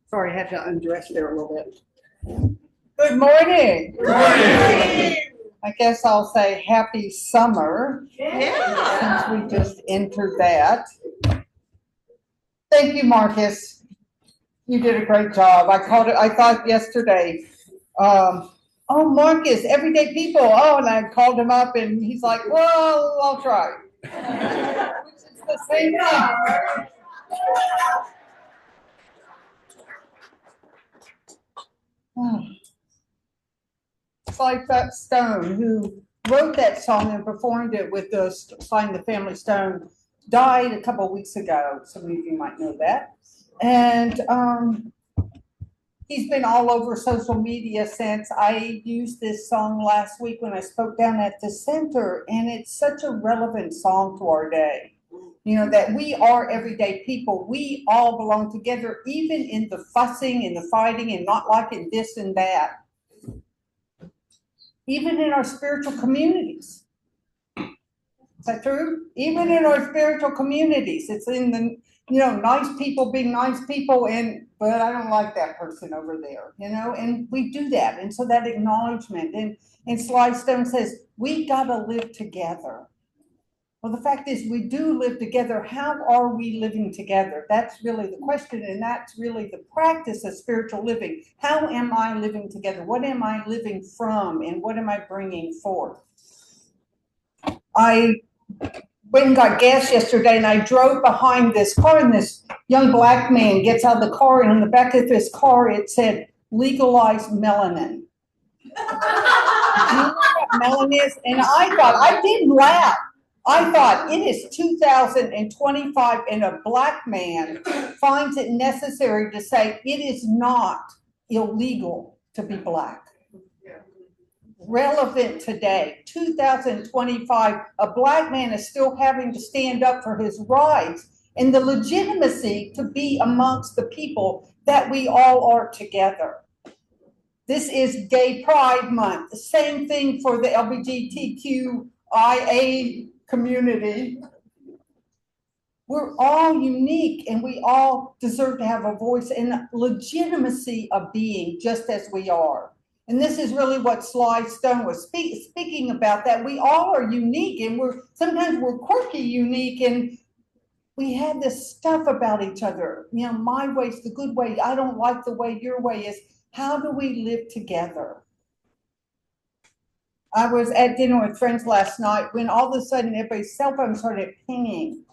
Sorry, I had to undress there a little bit. Good morning. Good morning. I guess I'll say happy summer Yeah. since we just entered that. Thank you, Marcus. You did a great job. I thought yesterday, oh, Marcus, everyday people. Oh, and I called him up and he's like, well, I'll try. Which is the same thing. It's like that Stone who wrote that song and performed it with the Sly and the Family Stone died a couple of weeks ago. Some of you might know that. And he's been all over social media since. I used this song last week when I spoke down at the center, and it's such a relevant song to our day. You know, that we are everyday people. We all belong together, even in the fussing and the fighting and not liking this and that. Even in our spiritual communities. Is that true? Even in our spiritual communities, it's in the, nice people being nice people, but I don't like that person over there, and we do that. And so that acknowledgement, and Sly Stone says, we got to live together. Well, the fact is, we do live together. How are we living together? That's really the question, and that's really the practice of spiritual living. How am I living together? What am I living from, and what am I bringing forth? I went and got gas yesterday, and I drove behind this car, and this young black man gets out of the car, and on the back of his car, it said, legalize melanin. Do you know what melanin is? And I didn't laugh. I thought, it is 2025 and a black man finds it necessary to say it is not illegal to be black. Relevant today, 2025, a black man is still having to stand up for his rights and the legitimacy to be amongst the people that we all are together. This is Gay Pride Month, the same thing for the LGBTQIA community. We're all unique and we all deserve to have a voice and legitimacy of being just as we are. And this is really what Sly Stone was speaking about, that we all are unique, and sometimes we're quirky unique, and we have this stuff about each other. My way's the good way. I don't like the way your way is. How do we live together? I was at dinner with friends last night when all of a sudden everybody's cell phone started pinging,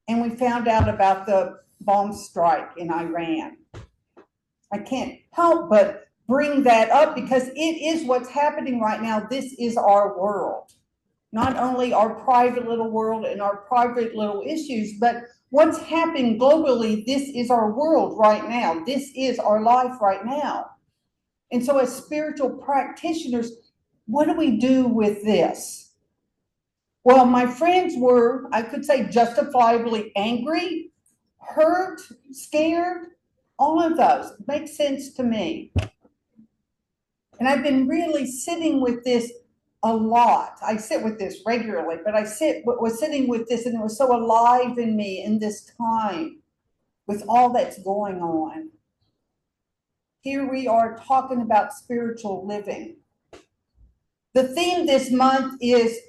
and we found out about the bomb strike in Iran. I can't help but bring that up because it is what's happening right now. This is our world. Not only our private little world and our private little issues, but what's happening globally. This is our world right now. This is our life right now. And so as spiritual practitioners, what do we do with this? Well, my friends were, I could say, justifiably angry, hurt, scared, all of those make sense to me. And I've been really sitting with this a lot. I sit with this regularly, but was sitting with this, and it was so alive in me in this time with all that's going on. Here we are talking about spiritual living. The theme this month is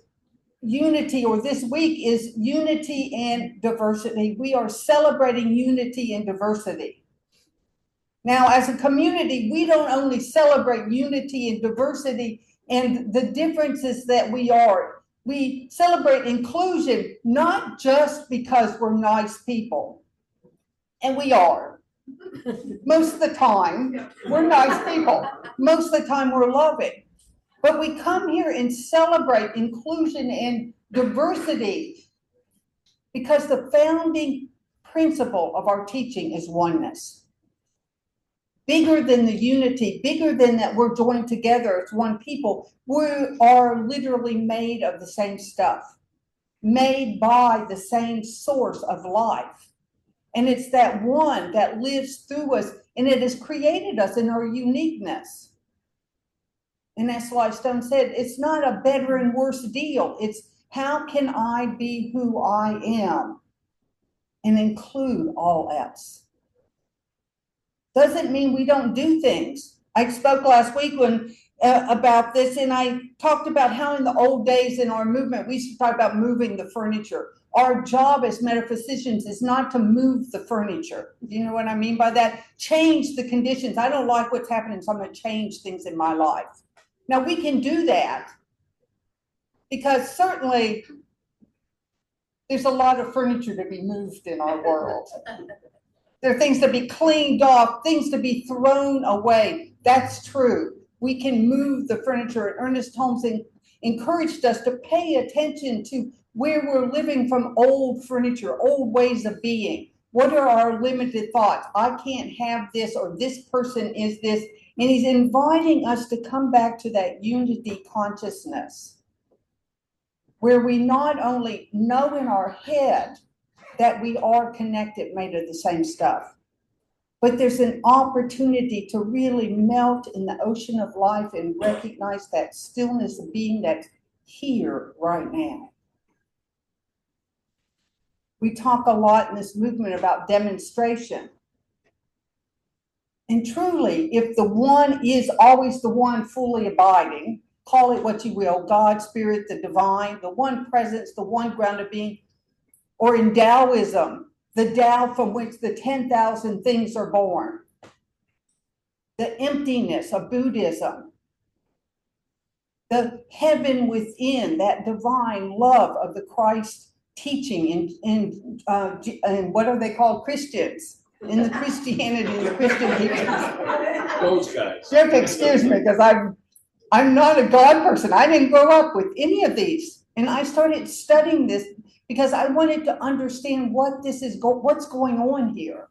unity, or this week is unity and diversity. We are celebrating unity and diversity. Now, as a community, we don't only celebrate unity and diversity and the differences that we are. We celebrate inclusion, not just because we're nice people. And we are. Most of the time, we're nice people. Most of the time, we're loving. But we come here and celebrate inclusion and diversity because the founding principle of our teaching is oneness. Bigger than the unity, bigger than that we're joined together as one people. We are literally made of the same stuff, made by the same source of life. And it's that one that lives through us, and it has created us in our uniqueness. And as Sly Stone said, it's not a better and worse deal. It's how can I be who I am and include all else? Doesn't mean we don't do things. I spoke last week about this, and I talked about how in the old days in our movement, we used to talk about moving the furniture. Our job as metaphysicians is not to move the furniture. Do you know what I mean by that? Change the conditions. I don't like what's happening, so I'm going to change things in my life. Now, we can do that because certainly there's a lot of furniture to be moved in our world. There are things to be cleaned off, things to be thrown away. That's true. We can move the furniture. And Ernest Holmes encouraged us to pay attention to where we're living from old furniture, old ways of being. What are our limited thoughts? I can't have this, or this person is this. And he's inviting us to come back to that unity consciousness, where we not only know in our head that we are connected, made of the same stuff, but there's an opportunity to really melt in the ocean of life and recognize that stillness of being that's here right now. We talk a lot in this movement about demonstration. And truly, if the one is always the one fully abiding, call it what you will, God, Spirit, the divine, the one presence, the one ground of being, or in Taoism, the Tao from which the 10,000 things are born, the emptiness of Buddhism, the heaven within, that divine love of the Christ teaching in what are they called? Christians, in the Christianity, the Christian teachings. Those guys. You have to excuse me because I'm not a God person. I didn't grow up with any of these. And I started studying this because I wanted to understand what this is, what's going on here.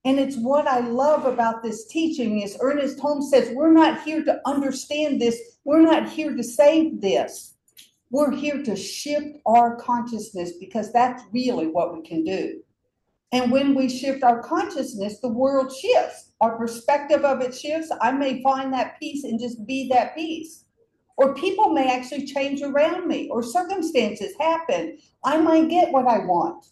And it's what I love about this teaching is Ernest Holmes says, we're not here to understand this. We're not here to save this. We're here to shift our consciousness because that's really what we can do. And when we shift our consciousness, the world shifts. Our perspective of it shifts. I may find that peace and just be that peace. Or people may actually change around me, or circumstances happen. I might get what I want.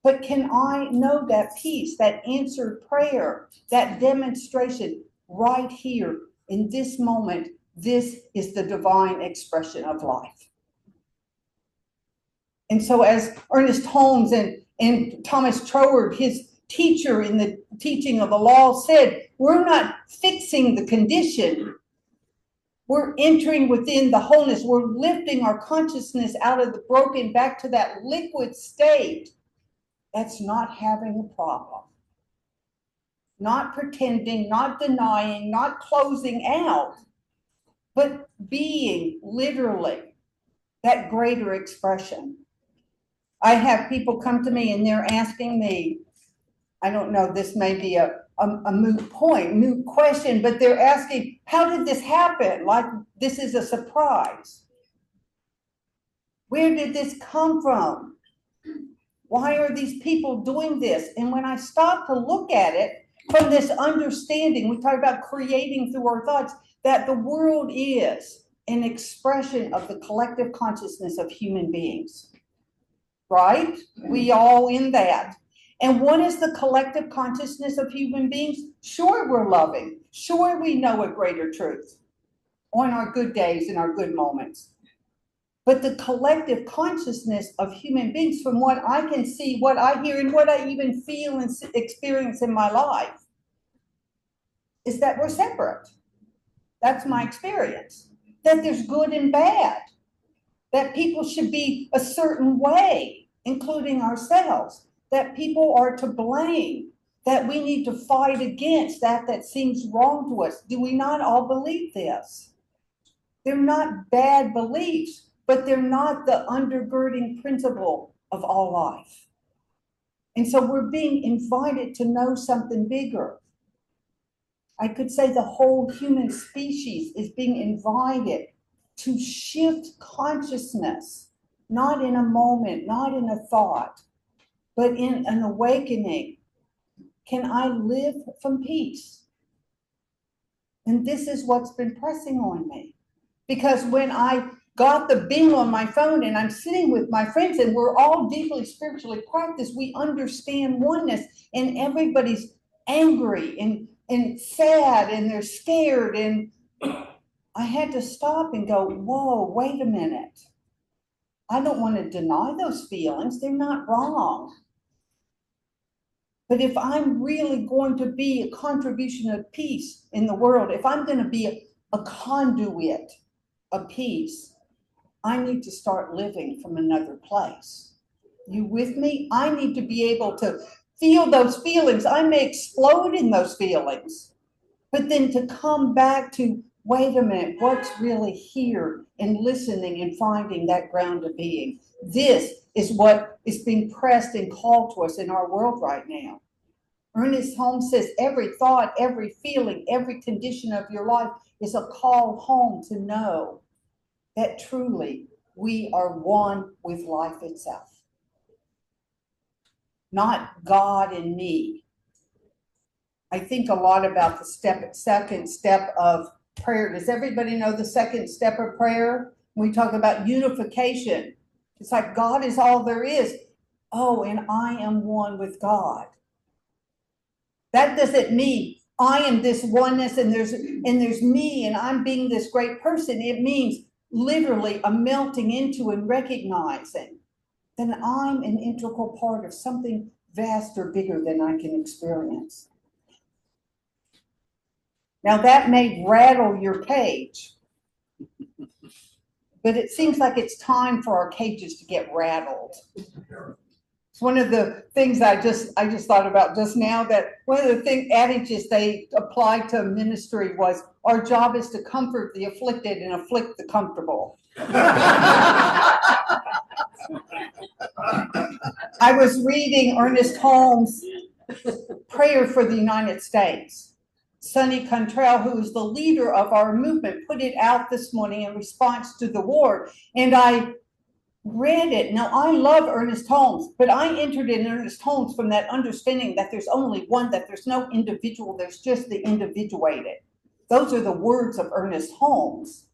But can I know that peace, that answered prayer, that demonstration right here in this moment? This is the divine expression of life. And so as Ernest Holmes and Thomas Troward, his teacher in the teaching of the law, said, we're not fixing the condition. We're entering within the wholeness. We're lifting our consciousness out of the broken back to that liquid state. That's not having a problem. Not pretending, not denying, not closing out, but being literally that greater expression. I have people come to me and they're asking me, I don't know, this may be a moot point, moot question, but they're asking, how did this happen? Like this is a surprise. Where did this come from? Why are these people doing this? And when I stop to look at it from this understanding, we talk about creating through our thoughts, that the world is an expression of the collective consciousness of human beings, right? We all in that. And what is the collective consciousness of human beings? Sure, we're loving. Sure, we know a greater truth on our good days and our good moments. But the collective consciousness of human beings, from what I can see, what I hear, and what I even feel and experience in my life, is that we're separate. That's my experience. That there's good and bad. That people should be a certain way, including ourselves. That people are to blame. That we need to fight against that seems wrong to us. Do we not all believe this? They're not bad beliefs, but they're not the undergirding principle of all life. And so we're being invited to know something bigger. I could say the whole human species is being invited to shift consciousness, not in a moment, not in a thought, but in an awakening. Can I live from peace? And this is what's been pressing on me. Because when I got the bing on my phone and I'm sitting with my friends and we're all deeply spiritually practiced, we understand oneness and everybody's angry and sad, and they're scared. And I had to stop and go, whoa, wait a minute. I don't want to deny those feelings. They're not wrong. But if I'm really going to be a contribution of peace in the world, if I'm going to be a conduit of peace, I need to start living from another place. You with me? I need to be able to feel those feelings. I may explode in those feelings, but then to come back to, wait a minute, what's really here, and listening and finding that ground of being. This is what is being pressed and called to us in our world right now. Ernest Holmes says every thought, every feeling, every condition of your life is a call home to know that truly we are one with life itself. Not God and me. I think a lot about the second step of prayer. Does everybody know the second step of prayer? We talk about unification. It's like God is all there is. Oh, and I am one with God. That doesn't mean I am this oneness and there's me and I'm being this great person. It means literally a melting into and recognizing that I'm an integral part of something vaster, bigger than I can experience. Now that may rattle your cage, but it seems like it's time for our cages to get rattled. It's one of the things I just thought about just now, that one of the adages they applied to ministry was, our job is to comfort the afflicted and afflict the comfortable. I was reading Ernest Holmes' prayer for the United States. Sonny Cantrell, who is the leader of our movement, put it out this morning in response to the war, and I read it. Now, I love Ernest Holmes, but I entered in Ernest Holmes from that understanding that there's only one, that there's no individual, there's just the individuated. Those are the words of Ernest Holmes.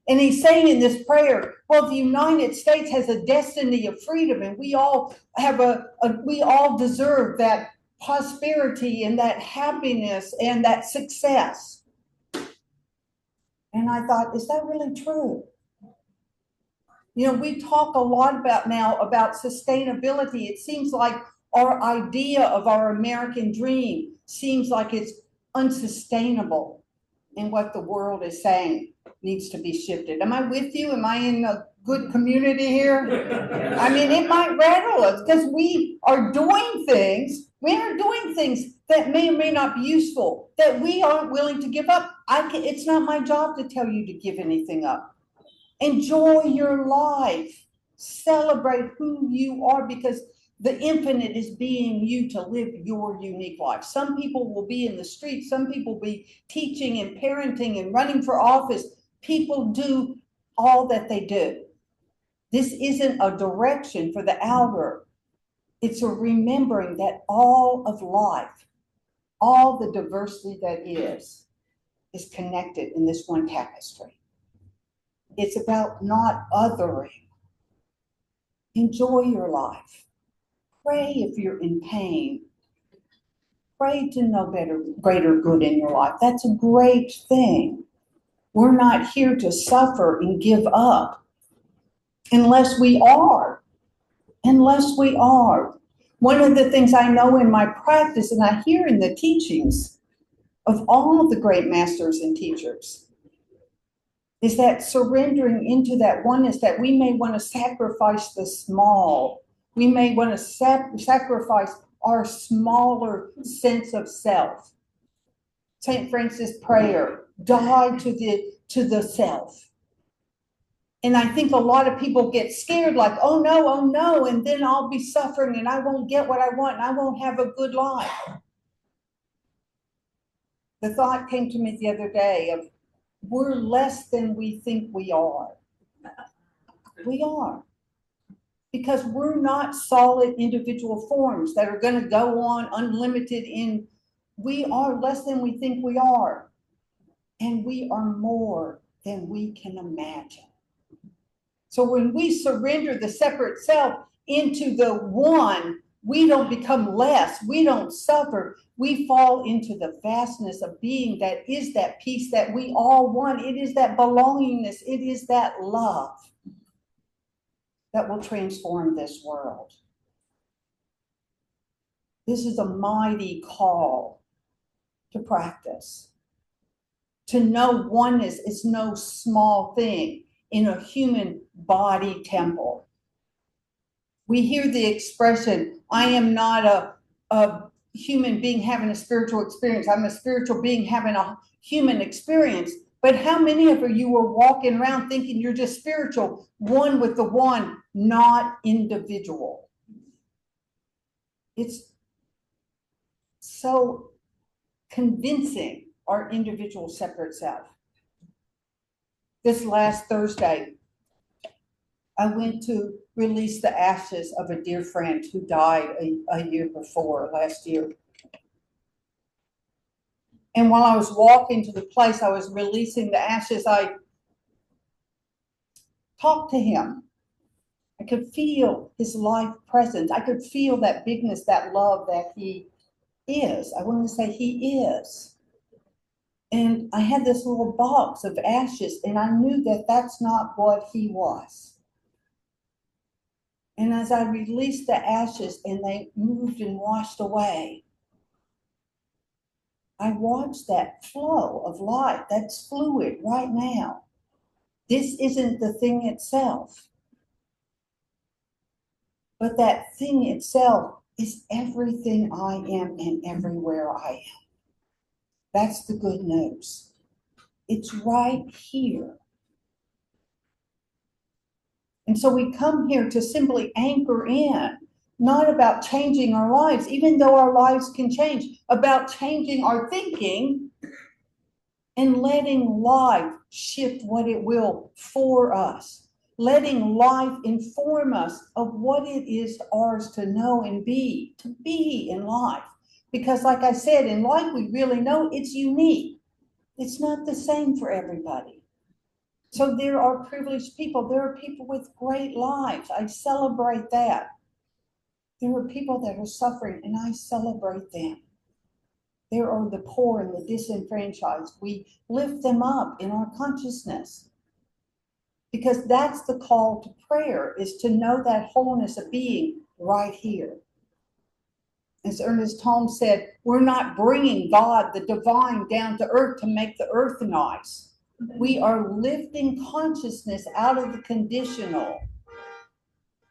And he's saying in this prayer, well, the United States has a destiny of freedom, and we all have we all deserve that prosperity and that happiness and that success. And I thought, is that really true? You know, we talk a lot about sustainability. It seems like our idea of our American dream seems like it's unsustainable, and what the world is saying needs to be shifted. Am I with you? Am I in a good community here? I mean, it might rattle us because we are doing things that may or may not be useful, that we aren't willing to give up. It's not my job to tell you to give anything up. Enjoy your life. Celebrate who you are, because the infinite is being you to live your unique life. Some people will be in the streets. Some people will be teaching and parenting and running for office. People do all that they do. This isn't a direction for the outer. It's a remembering that all of life, all the diversity that is connected in this one tapestry. It's about not othering. Enjoy your life. Pray if you're in pain. Pray to know greater good in your life. That's a great thing. We're not here to suffer and give up unless we are. Unless we are. One of the things I know in my practice, and I hear in the teachings of all of the great masters and teachers, is that surrendering into that oneness, that we may want to sacrifice the small. We may want to sacrifice our smaller sense of self. St. Francis' prayer, die to the self. And I think a lot of people get scared, like, oh no, and then I'll be suffering and I won't get what I want and I won't have a good life. The thought came to me the other day of, we're less than we think we are. We are. Because we're not solid individual forms that are going to go on unlimited in. We are less than we think we are. And we are more than we can imagine. So when we surrender the separate self into the one, We don't become less. We don't suffer. We fall into the vastness of being that is that peace that we all want. It is that belongingness. It is that love that will transform this world. This is a mighty call to practice. To know oneness is no small thing in a human body temple. We hear the expression, I am not a human being having a spiritual experience. I'm a spiritual being having a human experience. But how many of you are walking around thinking you're just spiritual, one with the one, not individual? It's so convincing, our individual separate self. This last Thursday, I went to release the ashes of a dear friend who died a year before, last year. And while I was walking to the place I was releasing the ashes, I talked to him. I could feel his life presence. I could feel that bigness, that love that he is. I want to say he is. And I had this little box of ashes, and I knew that that's not what he was. And as I released the ashes and they moved and washed away, I watched that flow of light. That's fluid right now. This isn't the thing itself. But that thing itself is everything I am and everywhere I am. That's the good news. It's right here. And so we come here to simply anchor in, not about changing our lives, even though our lives can change, about changing our thinking and letting life shift what it will for us, letting life inform us of what it is ours to know and be, to be in life. Because like I said, in life we really know it's unique. It's not the same for everybody. So there are privileged people. There are people with great lives. I celebrate that. There are people that are suffering, and I celebrate them. There are the poor and the disenfranchised. We lift them up in our consciousness. Because that's the call to prayer, is to know that wholeness of being right here. As Ernest Holmes said, we're not bringing God, the divine, down to earth to make the earth nice. We are lifting consciousness out of the conditional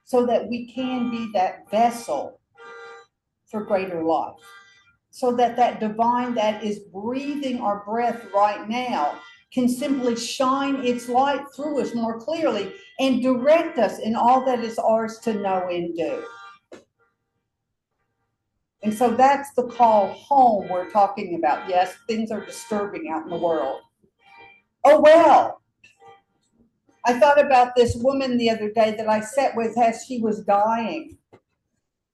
so that we can be that vessel for greater life. So that that divine that is breathing our breath right now can simply shine its light through us more clearly and direct us in all that is ours to know and do. And so that's the call home we're talking about. Yes, things are disturbing out in the world. Oh, well, I thought about this woman the other day that I sat with as she was dying.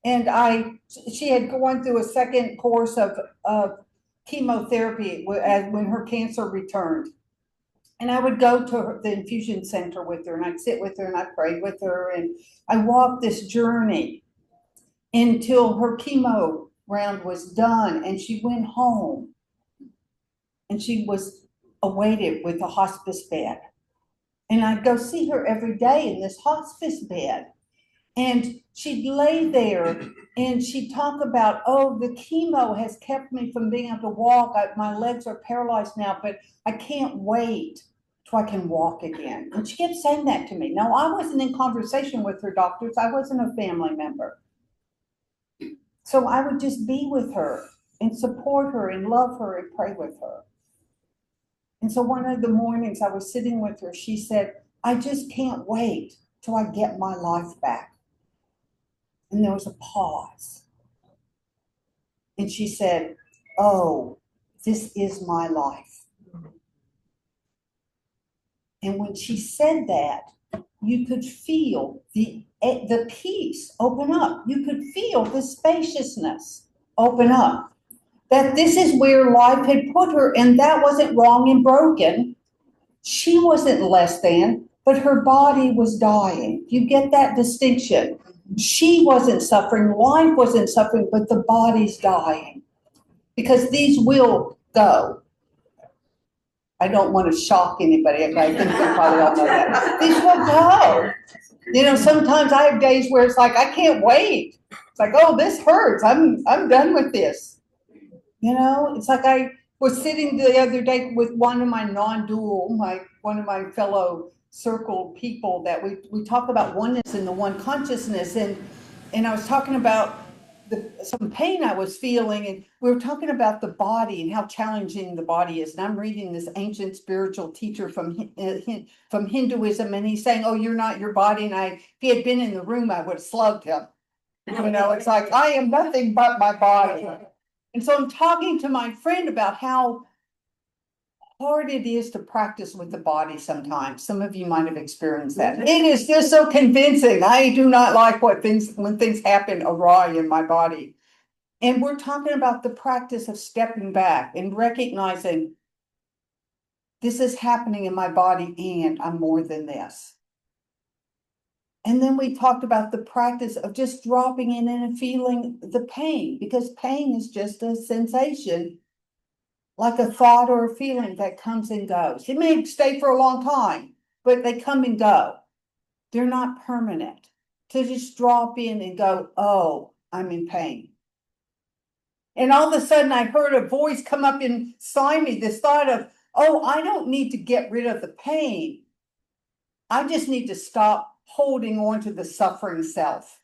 And she had gone through a second course of chemotherapy when her cancer returned. And I would go to the infusion center with her, and I'd sit with her, and I prayed with her, and I walked this journey until her chemo round was done, and she went home. And she was awaited with a hospice bed. And I'd go see her every day in this hospice bed. And she'd lay there and she'd talk about, oh, the chemo has kept me from being able to walk. My legs are paralyzed now, but I can't wait till I can walk again. And she kept saying that to me. Now, I wasn't in conversation with her doctors. I wasn't a family member. So I would just be with her and support her and love her and pray with her. And so one of the mornings I was sitting with her, she said, I just can't wait till I get my life back. And there was a pause. And she said, oh, this is my life. And when she said that, you could feel the peace open up. You could feel the spaciousness open up. That this is where life had put her, and that wasn't wrong and broken. She wasn't less than, but her body was dying. You get that distinction? She wasn't suffering, life wasn't suffering, but the body's dying. Because these will go. I don't want to shock anybody, I think you probably all know that. These will go. You know, sometimes I have days where it's like, I can't wait. It's like, oh, this hurts. I'm done with this. You know, it's like I was sitting the other day with one of my non-dual, one of my fellow circle people that we talk about oneness and the one consciousness, and I was talking about some pain I was feeling, and we were talking about the body and how challenging the body is. And I'm reading this ancient spiritual teacher from Hinduism, and he's saying, "Oh, you're not your body." And if he had been in the room, I would have slugged him. You know, it's like I am nothing but my body. And so I'm talking to my friend about how hard it is to practice with the body sometimes. Some of you might have experienced that. It is just so convincing. I do not like when things happen awry in my body. And we're talking about the practice of stepping back and recognizing this is happening in my body and I'm more than this. And then we talked about the practice of just dropping in and feeling the pain, because pain is just a sensation, like a thought or a feeling that comes and goes. It may stay for a long time, but they come and go. They're not permanent. To just drop in and go, oh, I'm in pain. And all of a sudden I heard a voice come up inside me, this thought of, oh, I don't need to get rid of the pain. I just need to stop holding on to the suffering self.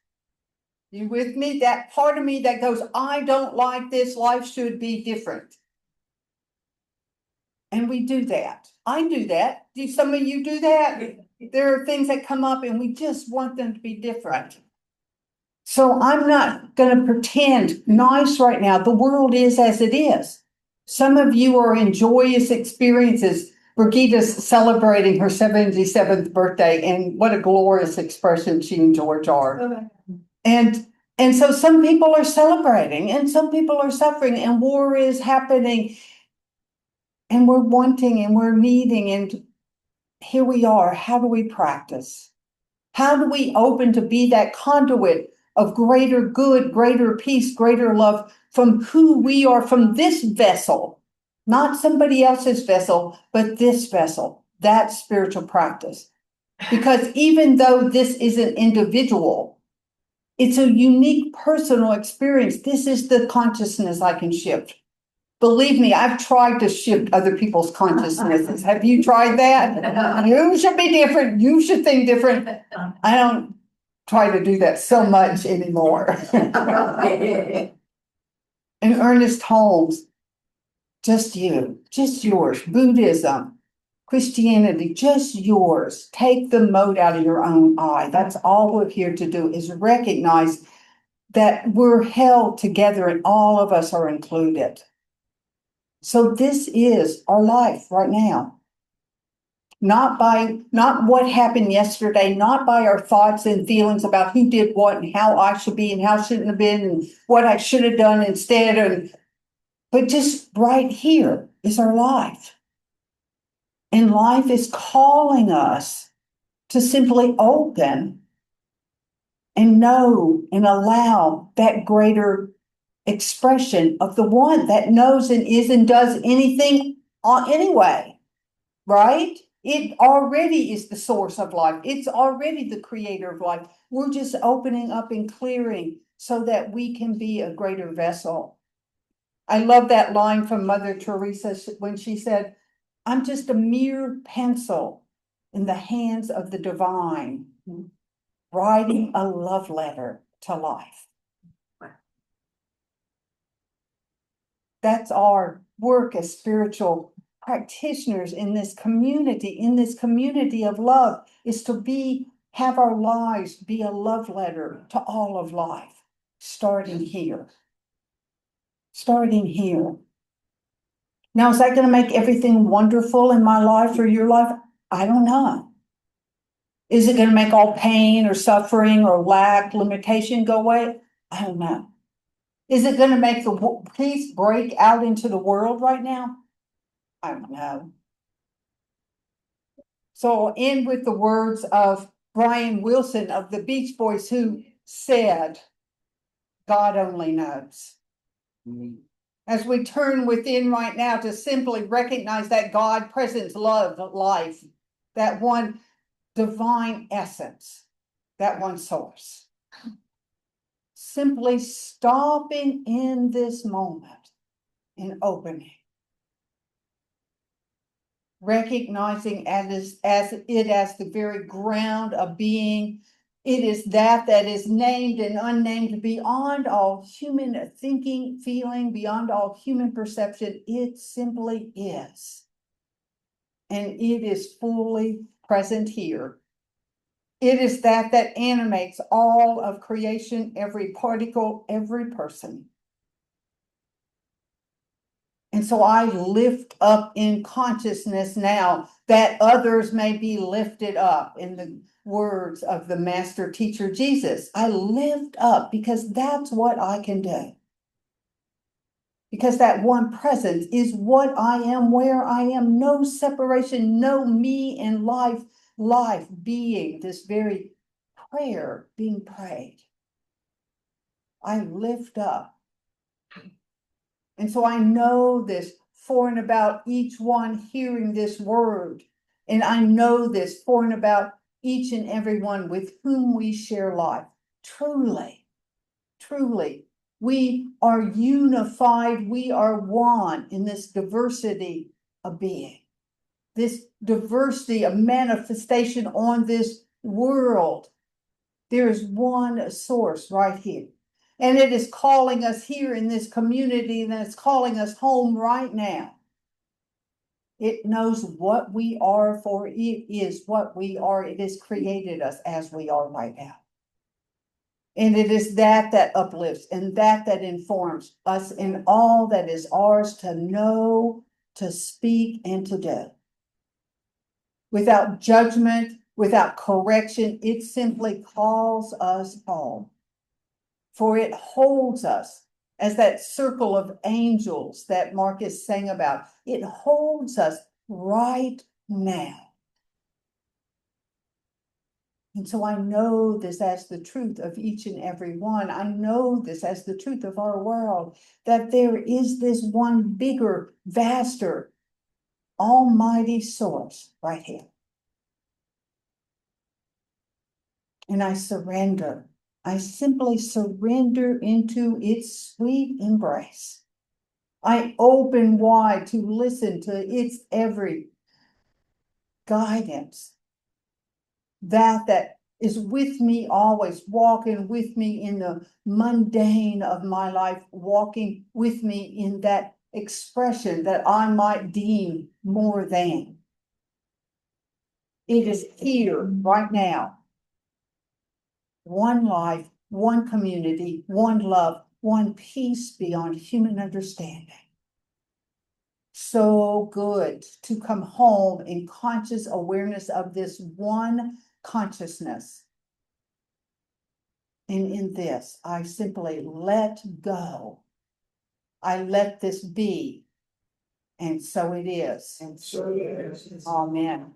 You with me? That part of me that goes, I don't like this, life should be different. And we do that. I do that. Do some of you do that? There are things that come up and we just want them to be different. So I'm not going to pretend nice right now. The world is as it is. Some of you are in joyous experiences. Brigida's celebrating her 77th birthday, and what a glorious expression she and George are. Okay. And so some people are celebrating and some people are suffering, and war is happening, and we're wanting and we're needing, and here we are. How do we practice? How do we open to be that conduit of greater good, greater peace, greater love from who we are, from this vessel, not somebody else's vessel, but this vessel, that spiritual practice? Because even though this isn't individual, it's a unique personal experience. This is the consciousness I can shift. Believe me, I've tried to shift other people's consciousnesses. Have you tried that? You should be different. You should think different. I don't try to do that so much anymore. And Ernest Holmes, just you, just yours. Buddhism, Christianity, just yours. Take the mote out of your own eye. That's all we're here to do, is recognize that we're held together and all of us are included. So this is our life right now. Not what happened yesterday, not by our thoughts and feelings about who did what and how I should be and how I shouldn't have been and what I should have done instead, but just right here is our life. And life is calling us to simply open and know and allow that greater expression of the one that knows and is and does anything anyway, right? It already is the source of life. It's already the creator of life. We're just opening up and clearing so that we can be a greater vessel. I love that line from Mother Teresa when she said, I'm just a mere pencil in the hands of the divine, writing a love letter to life. That's our work as spiritual practitioners in this community of love, is to have our lives be a love letter to all of life, starting here. Now, is that going to make everything wonderful in my life or your life? I don't know. Is it going to make all pain or suffering or lack, limitation go away? I don't know. Is it going to make the peace break out into the world right now? I don't know. So I'll end with the words of Brian Wilson of the Beach Boys, who said, God only knows. As we turn within right now to simply recognize that God, presence, love, life, that one divine essence, that one source. Simply stopping in this moment and opening. Recognizing as the very ground of being. It is that is named and unnamed beyond all human thinking, feeling, beyond all human perception. It simply is. And it is fully present here. It is that animates all of creation, every particle, every person. And so I lift up in consciousness now that others may be lifted up in the words of the master teacher Jesus. I lift up because that's what I can do. Because that one presence is what I am, where I am, no separation, no me in life being this very prayer being prayed. I lift up. And so I know this for and about each one hearing this word. And I know this for and about each and every one with whom we share life. Truly, we are unified. We are one in this diversity of being. This diversity of manifestation on this world. There is one source right here. And it is calling us here in this community, and it's calling us home right now. It knows what we are, for it is what we are. It has created us as we are right now. And it is that uplifts and that informs us in all that is ours to know, to speak, and to do. Without judgment, without correction, it simply calls us home. For it holds us as that circle of angels that Marcus sang about. It holds us right now. And so I know this as the truth of each and every one. I know this as the truth of our world, that there is this one bigger, vaster, almighty source right here. And I surrender. I simply surrender into its sweet embrace. I open wide to listen to its every guidance. That is with me always, walking with me in the mundane of my life, walking with me in that expression that I might deem more than. It is here right now. One life, one community, one love, one peace beyond human understanding. So good to come home in conscious awareness of this one consciousness. And in this, I simply let go. I let this be. And so it is. And so it is. Amen.